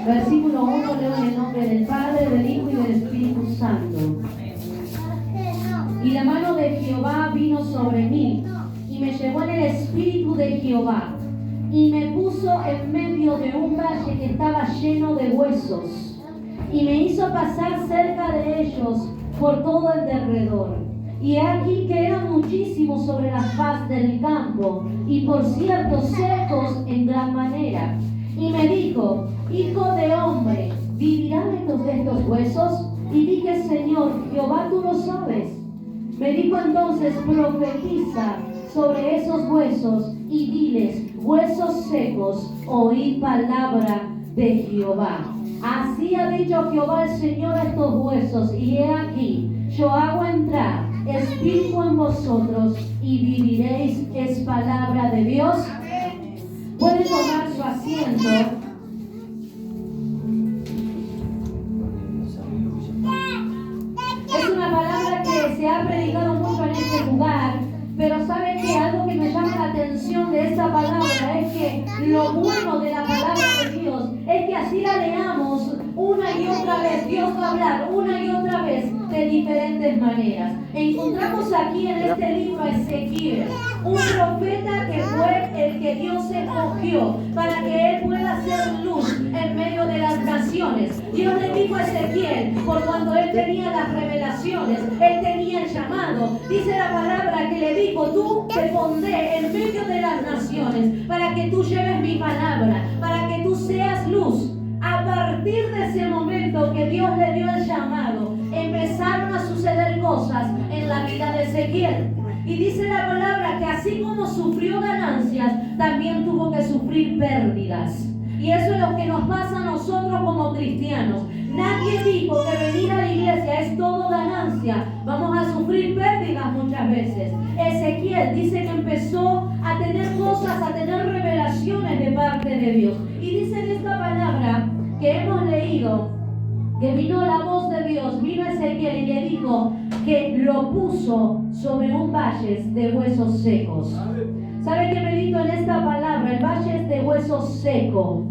Versículo 1, leo en el nombre del Padre, del Hijo y del Espíritu Santo. Y la mano de Jehová vino sobre mí, y me llevó en el espíritu de Jehová, y me puso en medio de un valle que estaba lleno de huesos, y me hizo pasar cerca de ellos por todo el derredor. Y aquí que eran muchísimos sobre la faz del campo, y por cierto secos en gran manera. Y me dijo: Hijo de hombre, ¿vivirán estos huesos? Y dije: Señor, Jehová, tú lo sabes. Me dijo entonces: profetiza sobre esos huesos y diles: huesos secos, oíd palabra de Jehová. Así ha dicho Jehová el Señor a estos huesos, y he aquí, yo hago entrar espíritu en vosotros y viviréis. Es palabra de Dios. Pueden tomar su asiento. Es una palabra que se ha predicado mucho en este lugar, pero ¿saben qué? Algo que me llama la atención de esta palabra es que lo bueno de la palabra de Dios es que así la leamos una y otra vez, Dios va a hablar una y otra vez de diferentes maneras. Encontramos aquí en este libro a Ezequiel, un profeta que fue el que Dios escogió para que él pueda hacer luz en medio de las naciones. Dios le dijo a Ezequiel, por cuando él tenía las revelaciones, él tenía el llamado. Dice la palabra que le dijo: tú te pondré en medio de las naciones para que tú lleves mi palabra, para que tú seas luz. A partir de ese momento que Dios le dio el llamado, empezaron a suceder cosas en la vida de Ezequiel. Y dice la palabra que así como sufrió ganancias, también tuvo que sufrir pérdidas. Y eso es lo que nos pasa a nosotros como cristianos. Nadie dijo que venir a la iglesia es todo ganancia. Vamos a sufrir pérdidas muchas veces. Ezequiel dice que empezó a tener cosas, a tener revelaciones de parte de Dios. Y dice en esta palabra que hemos leído, que vino la voz de Dios, vino Ezequiel y le dijo que lo puso sobre un valle de huesos secos. ¿Sabe qué medito en esta palabra? El valle es de huesos secos.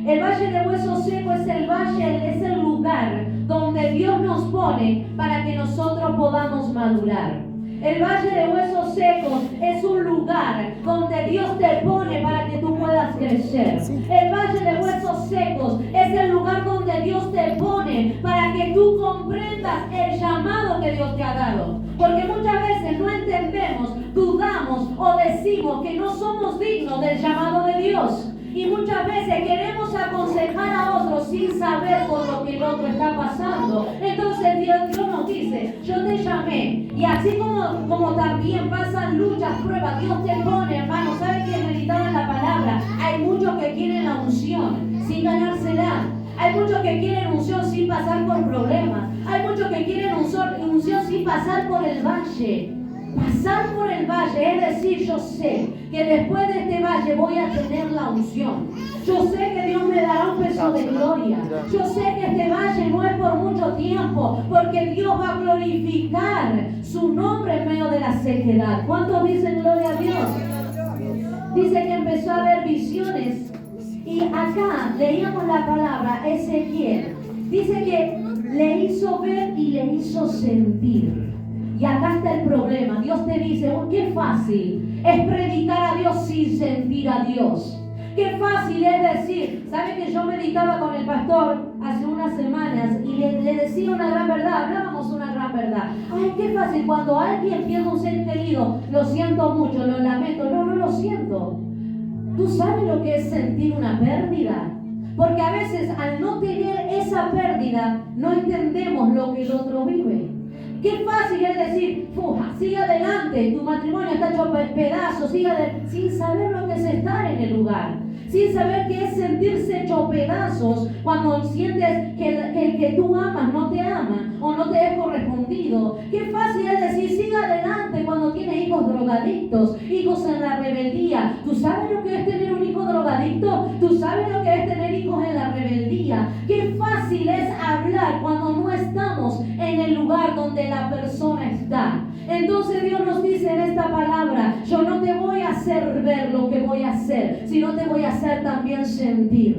El valle de huesos secos es el valle, es el lugar donde Dios nos pone para que nosotros podamos madurar. El valle de huesos secos es un lugar donde Dios te pone para que tú puedas crecer. El valle de huesos secos es el lugar donde Dios te pone para que tú comprendas el llamado que Dios te ha dado. Porque muchas veces no entendemos, dudamos o decimos que no somos dignos del llamado de Dios. Y muchas veces queremos aconsejar a otros sin saber por lo que el otro está pasando. Entonces Dios nos dice: yo te llamé. Y así como también pasan luchas, pruebas, Dios te pone, hermano. ¿Sabe qué meditaba en la palabra? Hay muchos que quieren la unción sin ganársela. Hay muchos que quieren unción sin pasar por problemas. Hay muchos que quieren unción sin pasar por el valle. Pasar por el valle, es decir, yo sé que después de este valle voy a tener la unción. Yo sé que Dios me dará un peso de gloria. Yo sé que este valle no es por mucho tiempo, porque Dios va a glorificar su nombre en medio de la sequedad. ¿Cuántos dicen gloria a Dios? Dice que empezó a ver visiones. Y acá leíamos la palabra Ezequiel. Dice que le hizo ver y le hizo sentir. Y acá está el problema. Dios te dice: qué fácil es predicar a Dios sin sentir a Dios. Qué fácil es decir. ¿Sabe que yo meditaba con el pastor hace unas semanas y le decía una gran verdad? Hablábamos una gran verdad. Ay, qué fácil cuando alguien pierde un ser querido. Lo siento mucho, lo lamento. No lo siento. ¿Tú sabes lo que es sentir una pérdida? Porque a veces al no tener esa pérdida no entendemos lo que el otro vive. Qué fácil es decir: sigue adelante, tu matrimonio está hecho pedazos, sin saber lo que es estar en el lugar, sin saber qué es sentirse hecho pedazos cuando sientes que el que tú amas no te ama o no te es correspondido. Qué fácil es decir: sigue adelante cuando tienes hijos drogadictos, hijos en la rebeldía. ¿Tú sabes lo que es tener un hijo drogadicto? ¿Tú sabes lo que es tener hijos en la rebeldía? Qué fácil es hablar cuando no estamos en el lugar donde la persona está. Entonces Dios nos dice en esta palabra: yo no te voy a hacer ver lo que voy a hacer, sino te voy a hacer también sentir.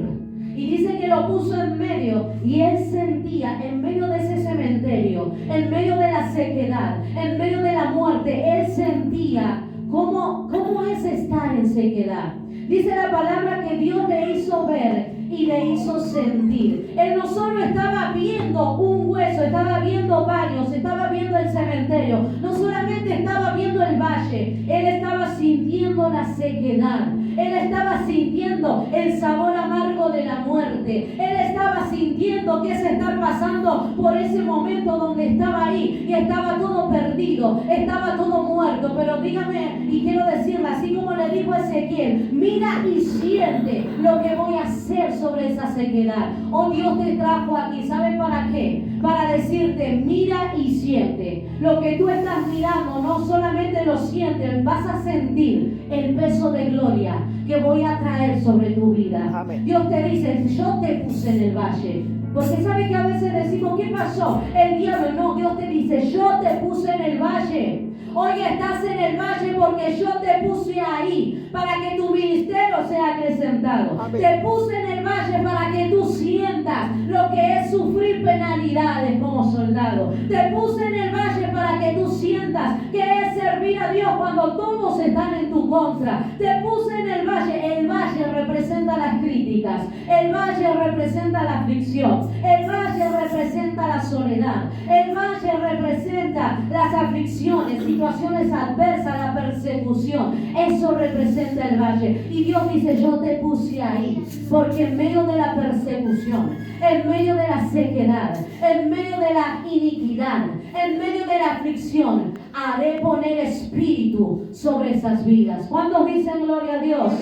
Y dice que lo puso en medio. Y él sentía, en medio de ese cementerio, en medio de la sequedad, en medio de la muerte, él sentía cómo es estar en sequedad. Dice la palabra que Dios le hizo ver y le hizo sentir. Él no solo estaba viendo un hueso, estaba viendo varios, estaba viendo el cementerio. No solamente estaba viendo el valle, él estaba sintiendo la sequedad. Él estaba sintiendo el sabor amargo de la muerte. Él estaba sintiendo que es estar pasando por ese momento donde estaba ahí y estaba todo perdido, estaba todo muerto. Pero dígame, y quiero decirle, así como le dijo Ezequiel, mira y siente lo que voy a hacer sobre esa sequedad. Oh, Dios te trajo aquí, ¿sabe para qué? Para decirte, mira y siente. Lo que tú estás mirando, no solamente lo sientes, vas a sentir el peso de gloria que voy a traer sobre tu vida. Amén. Dios te dice, yo te puse en el valle. Porque sabe que a veces decimos, ¿qué pasó? El diablo, no, Dios te dice, yo te puse en el valle. Hoy estás en el valle porque yo te puse ahí para que tu ministerio sea acrecentado. Amén. Te puse en el valle para que tú sientas lo que es sufrir penalidades como soldado. Te puse en el valle para que tú sientas que es servir a Dios cuando todos están en tu contra. Te puse en el valle. El valle representa las críticas. El valle representa la aflicción. El valle representa la soledad. El valle representa las aflicciones, situaciones adversas, la persecución. Eso representa el valle. Y Dios dice, yo te puse ahí, porque en medio de la persecución, en medio de la sequedad, en medio de la iniquidad, en medio de la aflicción, haré poner espíritu sobre esas vidas. ¿Cuántos dicen gloria a Dios?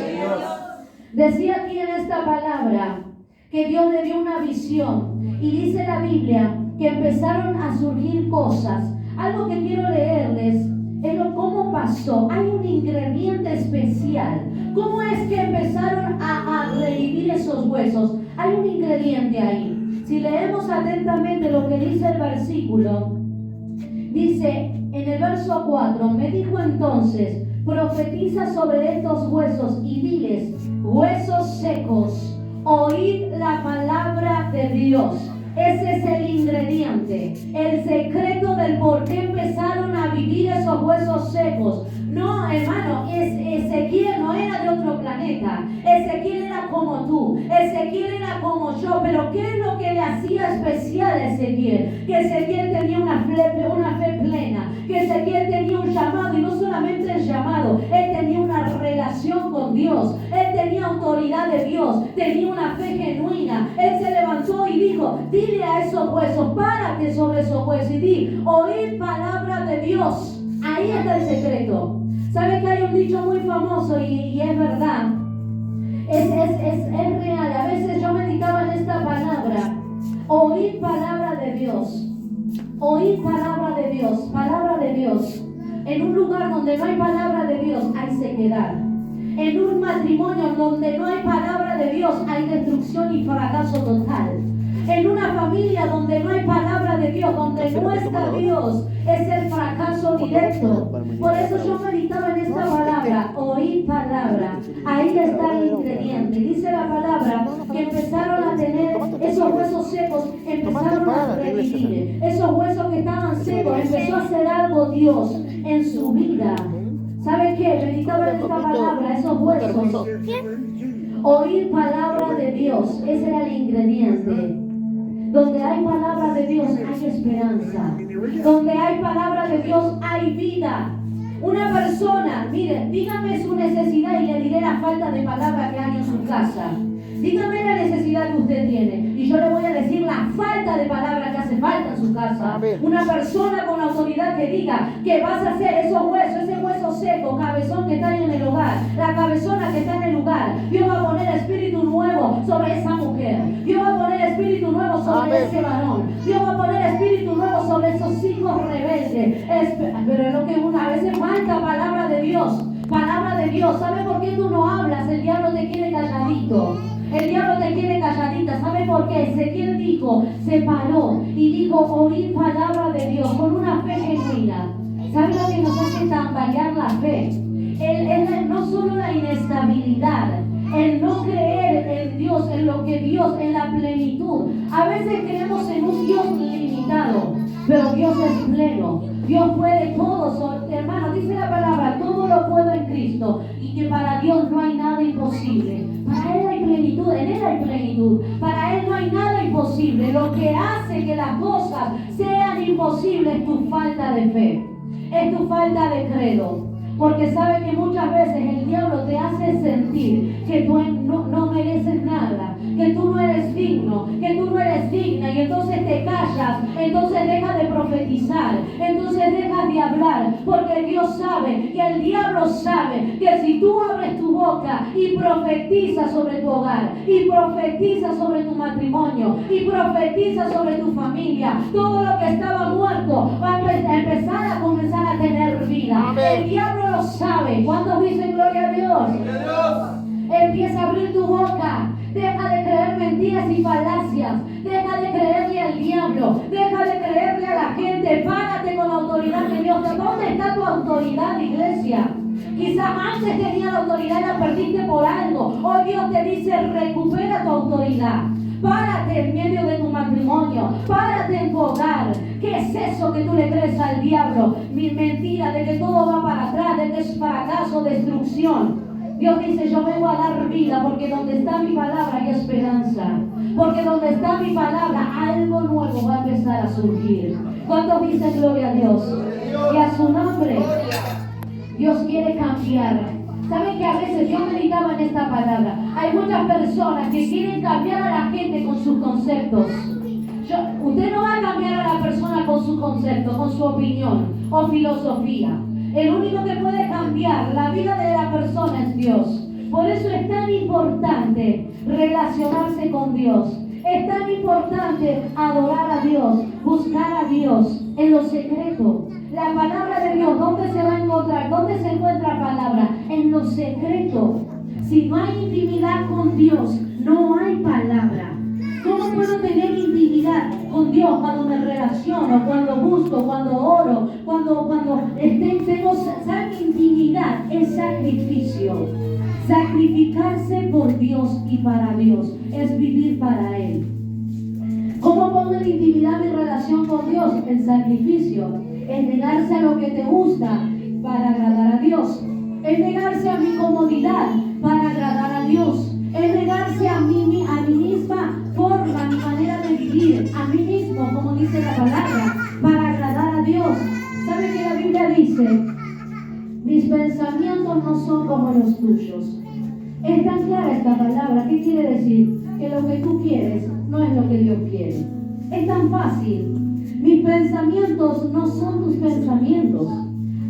Decía aquí en esta palabra que Dios le dio una visión. Y dice la Biblia que empezaron a surgir cosas. Algo que quiero leerles es cómo pasó. Hay un ingrediente especial. ¿Cómo es que empezaron a revivir esos huesos? Hay un ingrediente ahí. Si leemos atentamente lo que dice el versículo, dice en el verso 4, me dijo entonces, profetiza sobre estos huesos y diles, huesos secos, oíd la palabra de Dios. Ese es el ingrediente, el secreto del por qué empezaron a vivir esos huesos secos. No, hermano, Ezequiel no era de otro planeta. Ezequiel era como tú. Ezequiel era como yo. Pero ¿qué es lo que le hacía especial a Ezequiel? Que Ezequiel tenía una fe plena. Que Ezequiel tenía un llamado, y no solamente el llamado. Él tenía una relación con Dios. Él tenía autoridad de Dios. Tenía una fe genuina. Él se levantó y dijo, dile a esos huesos, párate sobre esos huesos y di, oíd palabra de Dios. Ahí está el secreto. ¿Sabe que hay un dicho muy famoso y es verdad? Es real. A veces yo meditaba en esta palabra. Oíd palabra de Dios. Oíd palabra de Dios. Palabra de Dios. En un lugar donde no hay palabra de Dios hay sequedad. En un matrimonio donde no hay palabra de Dios hay destrucción y fracaso total. En una familia donde no hay palabra de Dios, donde no está Dios, es el fracaso directo. Por eso yo meditaba en esta palabra, oír palabra. Ahí está el ingrediente. Dice la palabra que empezaron a tener esos huesos secos, empezaron a revivir. Esos huesos que estaban secos, empezó a hacer algo Dios en su vida. ¿Sabe qué? Meditaba en esta palabra, esos huesos. Oír palabra de Dios, ese era el ingrediente. Donde hay palabra de Dios hay esperanza. Donde hay palabra de Dios hay vida. Una persona, mire, dígame su necesidad y le diré la falta de palabra que hay en su casa. Dígame la necesidad que usted tiene y yo le voy a decir la falta de palabra que hace falta en su casa. Amén. Una persona con autoridad que diga que vas a hacer esos huesos, ese hueso seco, cabezón que está en el hogar, la cabezona que está en el lugar. Dios va a poner espíritu nuevo sobre esa mujer. Dios va a poner espíritu nuevo sobre Amén. Ese varón. Dios va a poner espíritu nuevo sobre esos hijos rebeldes. Pero es lo que a veces falta palabra de Dios. Palabra de Dios. ¿Sabe por qué tú no hablas? El diablo te quiere calladito. El diablo te quiere calladita. ¿Sabe por qué? Ezequiel dijo, se paró y dijo, oír palabra de Dios con una fe genuina. ¿Sabe lo que nos hace tambalear la fe? No solo la inestabilidad, El no creer en Dios, en lo que Dios, en la plenitud. A veces creemos en un Dios limitado, pero Dios es pleno. Dios puede todo, hermano, dice la palabra, todo lo puedo en Cristo, y que para Dios no hay nada imposible. Para Él hay plenitud, en Él hay plenitud. Para Él no hay nada imposible. Lo que hace que las cosas sean imposibles es tu falta de fe, es tu falta de credo. Porque sabe que muchas veces el diablo te hace sentir que tú no mereces nada, que tú no eres digno, que tú no eres digna, y entonces te callas, entonces dejas de profetizar, entonces dejas de hablar, porque Dios sabe y el diablo sabe que si tú abres tu boca y profetizas sobre tu hogar, y profetizas sobre tu matrimonio, y profetizas sobre tu familia, todo lo que estaba muerto va a empezar a comenzar a tener vida. Amén. El diablo lo sabe. ¿Cuántos dicen gloria a Dios? Empieza a abrir tu boca. Deja de creer mentiras y falacias. Deja de creerle al diablo. Deja de creerle a la gente. Párate con la autoridad de Dios. ¿Dónde está tu autoridad, iglesia? Quizás antes tenía la autoridad y la perdiste por algo. Hoy Dios te dice, recupera tu autoridad. Párate en medio de tu matrimonio. Párate en tu hogar. ¿Qué es eso que tú le crees al diablo? Mi mentira de que todo va para atrás, de que es fracaso, destrucción. Dios dice, yo vengo a dar vida, porque donde está mi palabra hay esperanza. Porque donde está mi palabra, algo nuevo va a empezar a surgir. ¿Cuántos dicen gloria a Dios? Y a su nombre. Dios quiere cambiar. ¿Saben que a veces yo meditaba en esta palabra? Hay muchas personas que quieren cambiar a la gente con sus conceptos. Usted no va a cambiar a la persona con su concepto, con su opinión o filosofía. El único que puede cambiar la vida de la persona es Dios. Por eso es tan importante relacionarse con Dios. Es tan importante adorar a Dios, buscar a Dios en lo secreto. La palabra de Dios, ¿dónde se va a encontrar? ¿Dónde se encuentra la palabra? En lo secreto. Si no hay intimidad con Dios, no hay palabra. ¿Cómo puedo tener intimidad con Dios cuando me relaciono, cuando busco, cuando oro, cuando tengo, ¿saben? Intimidad es sacrificio. Sacrificarse por Dios y para Dios es vivir para Él. ¿Cómo pongo en intimidad mi relación con Dios? El sacrificio. Es negarse a lo que te gusta para agradar a Dios. Es negarse a mi comodidad para agradar a Dios. Es negarse a mí misma forma, mi manera de vivir, a mí mismo, como dice la palabra, para agradar a Dios. ¿Sabe qué la Biblia dice? Mis pensamientos no son como los tuyos. Es tan clara esta palabra. ¿Qué quiere decir? Que lo que tú quieres no es lo que Dios quiere. Es tan fácil. Mis pensamientos no son tus pensamientos.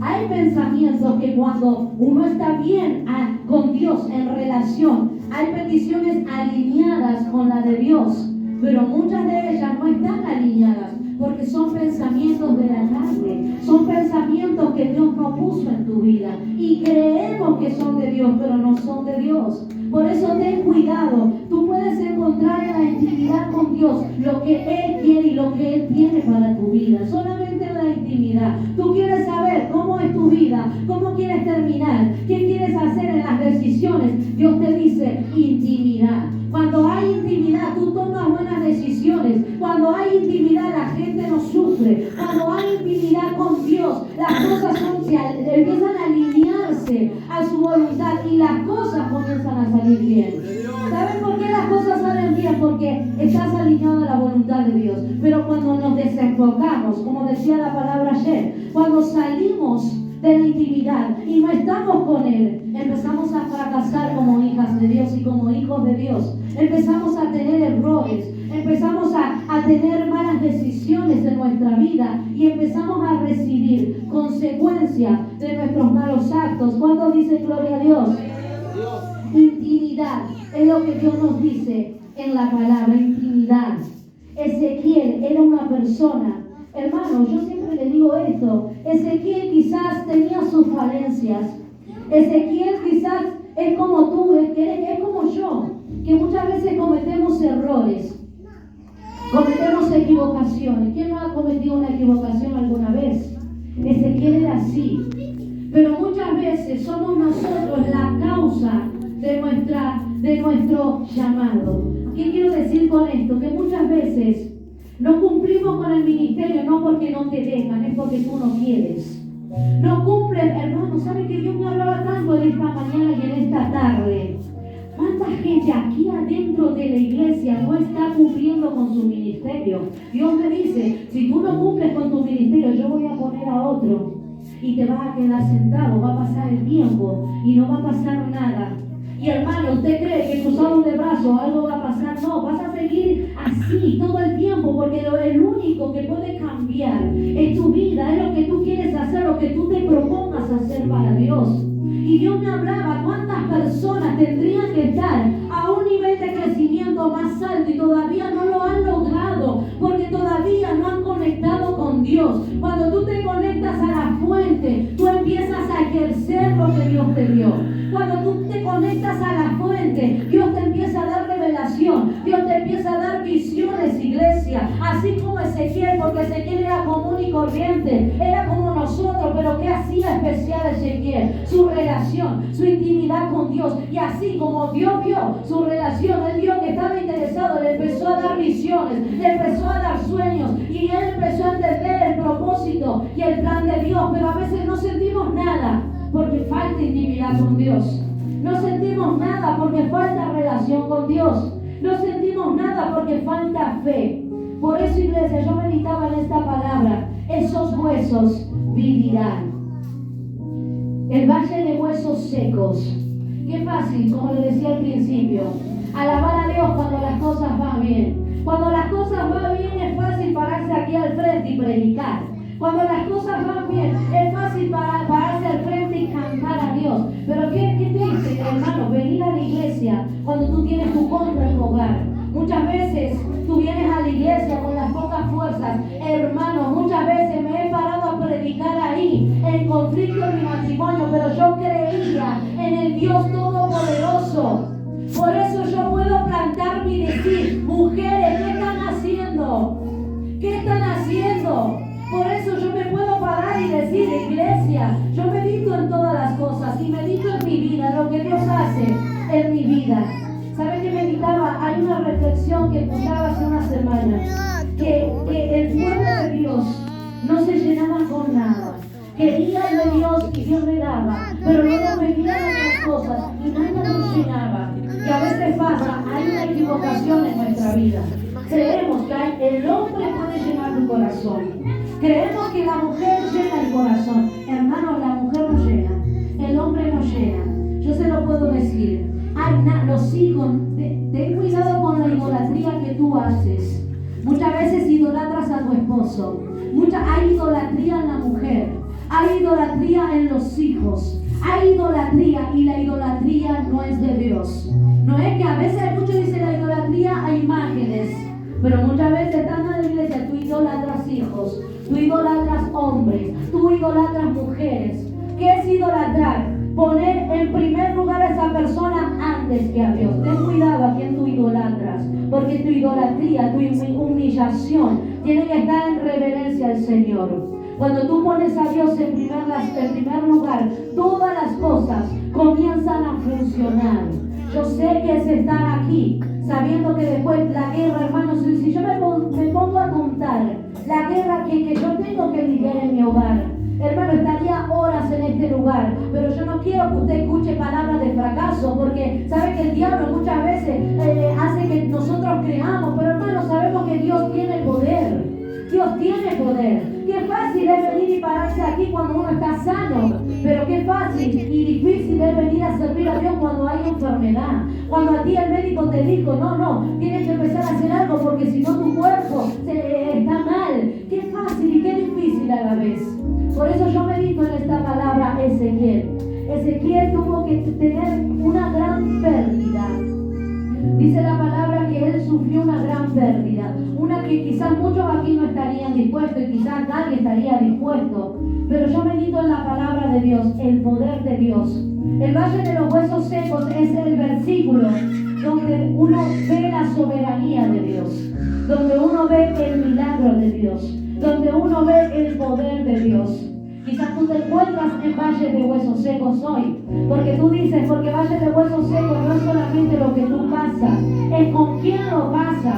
Hay pensamientos que cuando uno está bien con Dios en relación, hay peticiones alineadas con la de Dios, pero muchas de ellas no están alineadas porque son pensamientos de la carne, son pensamientos que Dios no puso en tu vida y creemos que son de Dios, pero no son de Dios. Por eso ten cuidado. Tú puedes encontrar en la intimidad con Dios lo que Él quiere y lo que Él tiene para tu vida. Solamente en la intimidad. Tú quieres saber cómo es tu vida, cómo quieres terminar, qué quieres hacer en las decisiones. Dios te dice intimidad. Cuando hay intimidad, tú tomas buenas decisiones. Cuando hay intimidad, la gente no sufre. Cuando hay intimidad con Dios, las cosas empiezan a alinearse a su voluntad y las cosas comienzan a salir bien. ¿Saben por qué las cosas salen bien? Porque estás alineado a la voluntad de Dios. Pero cuando nos desenfocamos, como decía la palabra ayer, cuando salimos de la intimidad y no estamos con Él, empezamos a fracasar como hijas de Dios y como hijos de Dios. Empezamos a tener errores, empezamos a tener malas decisiones en nuestra vida y empezamos a recibir consecuencias de nuestros malos actos. ¿Cuántos dicen gloria a Dios? Intimidad es lo que Dios nos dice en la palabra, intimidad. Ezequiel era una persona. Hermano, yo siempre le digo esto. Ezequiel quizás tenía sus falencias. Ezequiel quizás es como tú, es como yo, que muchas veces cometemos errores, cometemos equivocaciones. ¿Quién no ha cometido una equivocación alguna vez? Ezequiel era así. Pero muchas veces somos nosotros la causa de de nuestro llamado. ¿Qué quiero decir con esto? Que muchas veces no cumplimos con el ministerio no porque no te dejan, es porque tú no quieres. No cumplen, hermano. ¿Sabe que Dios me hablaba tanto en esta mañana y en esta tarde? ¿Cuánta gente aquí adentro de la iglesia no está cumpliendo con su ministerio? Dios me dice, si tú no cumples con tu ministerio, yo voy a poner a otro. Y te vas a quedar sentado, va a pasar el tiempo y no va a pasar nada. Y hermano, ¿usted cree que cruzado de brazos algo va a pasar? No, vas a seguir así todo el tiempo, porque el único que puede cambiar es tu vida, es lo que tú quieres hacer, lo que tú te propongas hacer para Dios. Y Dios me hablaba cuántas personas tendrían que estar a un nivel de crecimiento más alto y todavía no lo han logrado, porque todavía no han conectado con Dios. Cuando tú te conectas a la fuente, tú empiezas a ejercer lo que Dios te dio. Cuando tú te conectas a la fuente, Dios te empieza a dar revelación, Dios te empieza a dar visiones, iglesia. Así como Ezequiel, porque Ezequiel era común y corriente, era como nosotros, pero ¿qué hacía especial Ezequiel? Su relación, su intimidad con Dios. Y así como Dios vio su relación, él vio que estaba interesado, le empezó a dar visiones, le empezó a dar sueños, y él empezó a entender el propósito y el plan de Dios. Pero a veces no sentimos nada porque falta intimidad con Dios. No sentimos nada porque falta relación con Dios. No sentimos nada porque falta fe. Por eso, iglesia, yo meditaba en esta palabra. Esos huesos vivirán. El valle de huesos secos. Qué fácil, como le decía al principio, alabar a Dios cuando las cosas van bien. Cuando las cosas van bien es fácil pararse aquí al frente y predicar. Cuando las cosas van bien, es fácil pararse al frente y cantar a Dios. Pero ¿qué triste, hermano? Venir a la iglesia cuando tú tienes tu contra en tu hogar. Muchas veces tú vienes a la iglesia con las pocas fuerzas. Hermano, muchas veces me he parado a predicar ahí, en conflicto en mi matrimonio, pero yo creía en el Dios Todopoderoso. Por eso yo puedo plantarme y decir, mujeres, ¿qué están haciendo? ¿Qué están haciendo? Por eso yo me puedo parar y decir, iglesia, yo medito en todas las cosas y medito en mi vida, en lo que Dios hace en mi vida. ¿Sabe qué meditaba? Hay una reflexión que escuchaba hace una semana, que el pueblo de Dios no se llenaba con nada. Quería de Dios y Dios le daba, pero luego venían otras cosas y nada nos llenaba. Que a veces pasa, hay una equivocación en nuestra vida. Creemos que el hombre puede llenar tu corazón. Creemos que la mujer llena el corazón. Hermano, la mujer no llena, el hombre no llena. Yo se lo puedo decir. Los hijos, ten cuidado con la idolatría que tú haces. Muchas veces idolatras a tu esposo. Hay idolatría en la mujer. Hay idolatría en los hijos. Hay idolatría y la idolatría no es de Dios. No es que a veces muchos dicen la idolatría a imágenes. Pero muchas veces estando en la iglesia, tú idolatras hijos, tú idolatras hombres, tú idolatras mujeres. ¿Qué es idolatrar? Poner en primer lugar a esa persona antes que a Dios. Ten cuidado a quien tú idolatras, porque tu idolatría, tu humillación, tiene que estar en reverencia al Señor. Cuando tú pones a Dios en primer lugar, todas las cosas comienzan a funcionar. Yo sé que es estar aquí, sabiendo que después la guerra, hermanos, si yo me pongo a contar la guerra que yo tengo que lidiar en mi hogar, hermano, estaría horas en este lugar, pero yo no quiero que usted escuche palabras de fracaso, porque sabe que el diablo muchas veces hace que nosotros creamos, pero hermano, sabemos que Dios tiene poder. Dios tiene poder. Qué fácil es venir y pararse aquí cuando uno está sano, pero qué fácil y difícil es venir a servir a Dios cuando hay enfermedad. Cuando a ti el médico te dijo, no, tienes que empezar a hacer algo porque si no tu cuerpo está mal. Qué fácil y qué difícil a la vez. Por eso yo medito en esta palabra Ezequiel. Ezequiel tuvo que tener una gran pérdida. Dice la palabra que él sufrió una gran pérdida, una que quizás muchos aquí no estarían dispuestos y quizás nadie estaría dispuesto, pero yo medito en la palabra de Dios, el poder de Dios. El valle de los huesos secos es el versículo donde uno ve la soberanía de Dios, donde uno ve el milagro de Dios, donde uno ve el poder de Dios. Quizás tú te encuentras en valles de huesos secos hoy, porque tú dices, porque valles de huesos secos no es solamente lo que tú pasas, es con quién lo pasas.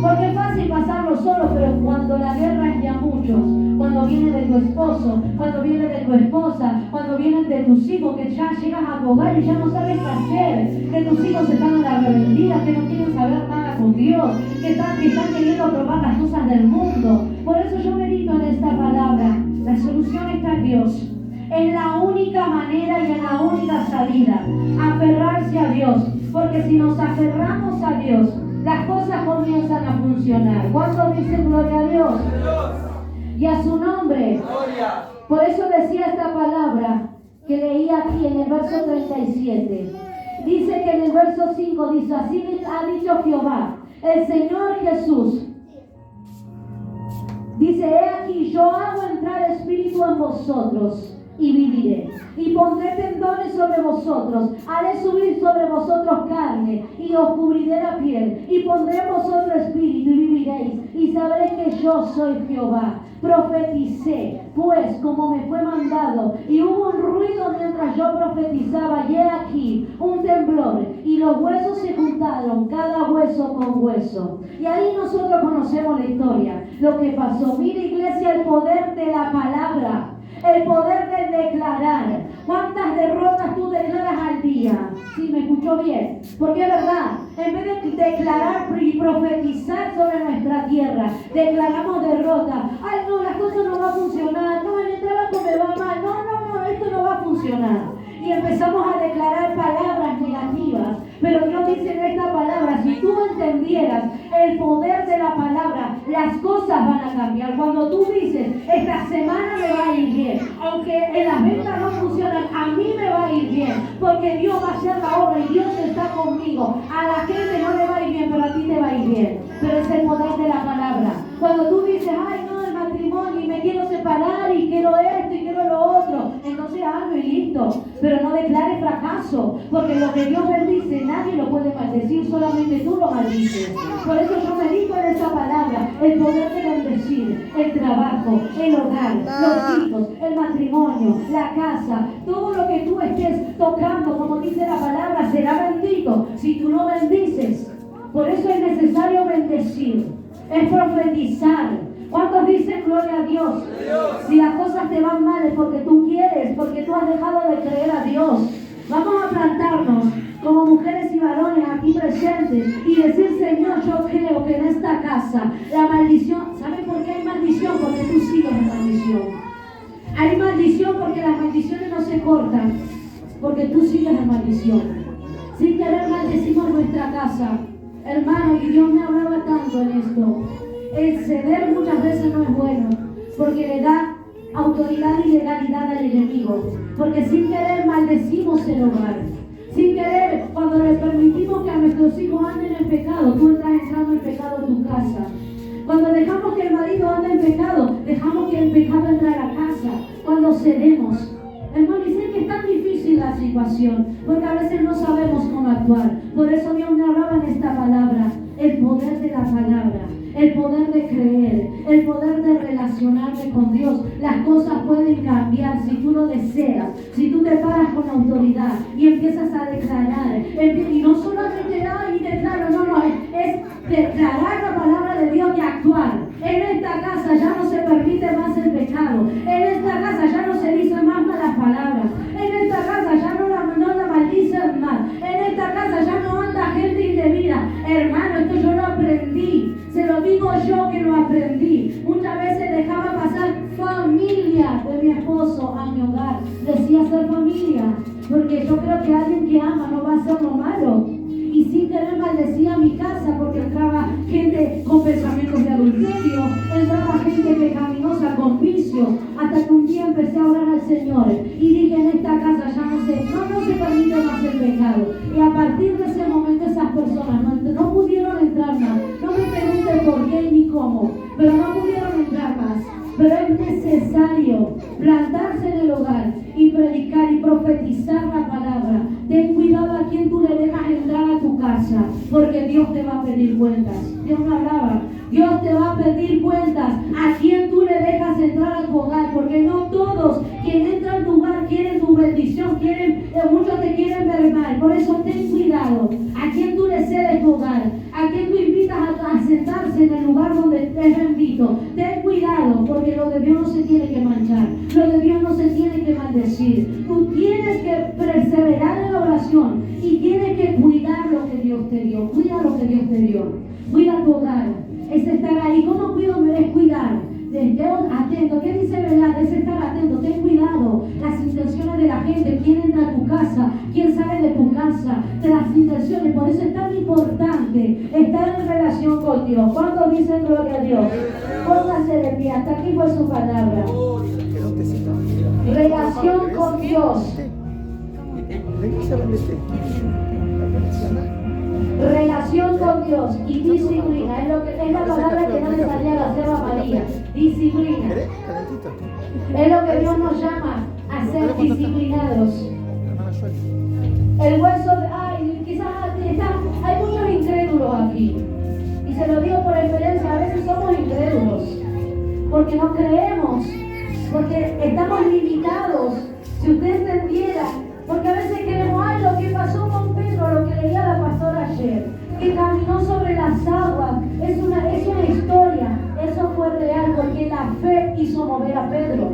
Porque es fácil pasarlo solo, pero cuando la guerra es de a muchos, cuando viene de tu esposo, cuando viene de tu esposa, cuando vienen de tus hijos, que ya llegas a tu hogar y ya no sabes qué hacer, que tus hijos están en la rebeldía, que no quieren saber nada con Dios, que están queriendo probar las cosas del mundo. Por eso yo medito en esta palabra. La solución está en Dios. Es la única manera y es la única salida. Aferrarse a Dios. Porque si nos aferramos a Dios, las cosas comienzan a funcionar. ¿Cuántos dicen gloria a Dios? Y a su nombre. Por eso decía esta palabra que leí aquí en el verso 37. Dice que en el verso 5 dice, así ha dicho Jehová, el Señor Jesús. Dice, he aquí, yo hago entrar espíritu en vosotros y viviré. Y pondré tendones sobre vosotros, haré subir sobre vosotros carne, y os cubriré la piel, y pondré en vosotros espíritu, y viviréis, y sabréis que yo soy Jehová. Profeticé, pues, como me fue mandado, y hubo un ruido mientras yo profetizaba, y he aquí, un temblor, y los huesos se juntaron, cada hueso con hueso. Y ahí nosotros conocemos la historia, lo que pasó. Mira, iglesia, el poder de la palabra. El poder de declarar. ¿Cuántas derrotas tú declaras al día? Sí, me escuchó bien. Porque es verdad, en vez de declarar y profetizar sobre nuestra tierra, declaramos derrota. Ay, no, las cosas no van a funcionar. No, en el trabajo me va mal. No, esto no va a funcionar. Y empezamos a declarar palabras negativas. Pero Dios dice en esta palabra, si tú entendieras el poder de la palabra, las cosas van a cambiar. Cuando tú dices, esta semana me va a ir bien, aunque en las ventas no funcionan, a mí me va a ir bien, porque Dios va a hacer la obra y Dios está conmigo. A la gente no le va a ir bien, pero a ti te va a ir bien. Pero es el poder de la palabra. Cuando tú dices, ay no, el matrimonio y me quiero separar y quiero esto y quiero lo otro, entonces hazlo y listo. Pero no declares fracaso, porque lo que Dios bendice nadie lo puede maldecir, solamente tú lo maldices. Por eso yo medito en esa palabra, el poder de bendecir el trabajo, el hogar, los hijos, el matrimonio, la casa, todo lo que tú estés tocando, como dice la palabra, será bendito si tú lo bendices. Por eso es necesario bendecir, es profetizar. ¿Cuántos dicen gloria a Dios? Si las cosas te van mal es porque tú quieres, porque tú has dejado de creer a Dios. Vamos a plantarnos como mujeres y varones aquí presentes y decir, Señor, yo creo que en esta casa la maldición, ¿saben por qué hay maldición? Porque tú sigues en maldición. Hay maldición porque las maldiciones no se cortan, porque tú sigues en maldición. Sin querer maldecimos nuestra casa. Hermano, y Dios me hablaba tanto en esto. El ceder muchas veces no es bueno, porque le da autoridad y legalidad al enemigo. Porque sin querer maldecimos el hogar. Sin querer, cuando le permitimos que a nuestros hijos anden en pecado, tú estás entrando en pecado en tu casa. Cuando dejamos que el marido ande en pecado, dejamos que el pecado entre a la casa. Cuando cedemos. Hermano, dice que es tan difícil la situación, porque a veces no sabemos cómo actuar. Por eso Dios me hablaba en esta palabra, el poder de la palabra, el poder de creer, el poder de relacionarte con Dios. Las cosas pueden cambiar si tú lo deseas, si tú te paras con autoridad y empiezas a declarar. Y no solamente y declaro, no, es declarar la palabra de Dios y actuar. En esta casa ya no se permite más el pecado. En esta casa ya no se dicen más malas palabras. En esta casa ya no la maldicen más. En esta casa ya no anda gente indebida. Hermano, esto yo lo aprendí. Se lo digo yo que lo aprendí. Muchas veces dejaba pasar familia de mi esposo a mi hogar. Decía ser familia, porque yo creo que alguien que ama no va a hacer lo malo. Y sin querer maldecía mi casa, porque entraba gente con pensamientos de adulterio, entraba gente pecaminosa con vicios, hasta que un día empecé a orar al Señor y dije, en esta casa ya no se permite más el pecado. Y a partir de ese momento esas personas no pudieron entrar más. No me pregunten por qué ni cómo, pero no pudieron entrar más. Pero es necesario plantarse en el hogar y predicar y profetizar la palabra. Ten cuidado a quien tú le dejas entrar a tu casa, porque Dios te va a pedir cuentas. Dios me hablaba Dios te va a pedir cuentas a quién tú le dejas entrar a tu hogar, porque no todos quien entra en tu hogar quieren tu bendición, muchos te quieren ver mal. Por eso ten cuidado a quién tú le cedes tu hogar, a quién tú invitas a sentarse en el lugar donde estés bendito. Ten cuidado, porque lo de Dios no se tiene que manchar, lo de Dios no se tiene que maldecir. Tú tienes que perseverar en la oración y tienes que cuidar lo que Dios te dio. Cuida lo que Dios te dio. Cuida tu hogar. Es estar ahí. ¿Cómo cuido? Me es cuidar. Esté atento. ¿Qué dice verdad? Es estar atento. Ten cuidado. Las intenciones de la gente. ¿Quién entra a tu casa? ¿Quién sale de tu casa? De las intenciones. Por eso es tan importante estar en relación con Dios. ¿Cuántos dicen gloria a Dios? Póngase de pie. Hasta aquí fue su palabra. Relación con Dios. Relación con Dios y disciplina. Es la palabra que no le salía a la Seba María. Disciplina. Es lo que Dios nos llama a ser disciplinados. El hueso de... quizás hay muchos incrédulos aquí. Y se lo digo por experiencia, a veces somos incrédulos. Porque no creemos. Porque estamos limitados. Si usted entendiera, porque a veces queremos, lo que pasó con Pedro, lo que leía la pastora ayer, que caminó sobre las aguas, es una historia, eso fue real, porque la fe hizo mover a Pedro.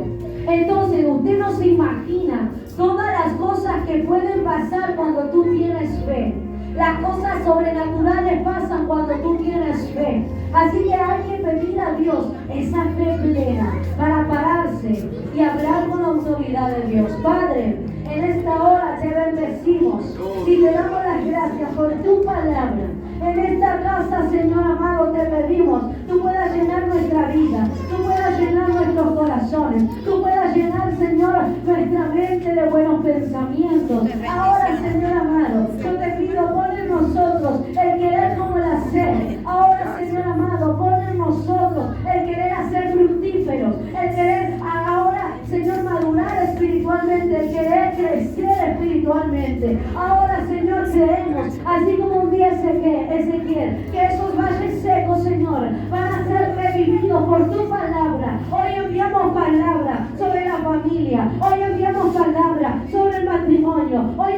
Entonces usted no se imagina todas las cosas que pueden pasar cuando tú tienes fe. Las cosas sobrenaturales pasan cuando tú tienes fe. Así que hay que pedir a Dios esa fe plena para pararse y hablar con la autoridad de Dios. Padre, en esta hora te bendecimos y te damos las gracias por tu palabra. En esta casa, Señor amado, te pedimos, tú puedas llenar nuestra vida, tú puedas llenar nuestros corazones, tú puedas llenar, Señor, nuestra mente de buenos pensamientos. Ahora, Señor amado, yo te pido, pon en nosotros el querer como el hacer. Ahora, Señor amado, pon en nosotros el querer hacer fructíferos, el querer ahora, Señor, madurar espiritualmente, el querer crecer espiritualmente. Ahora, Señor, creemos, así como un día Ezequiel, que esos valles secos, Señor, van a ser revividos por tu palabra. Hoy enviamos palabra sobre la familia, hoy enviamos palabra sobre el matrimonio, hoy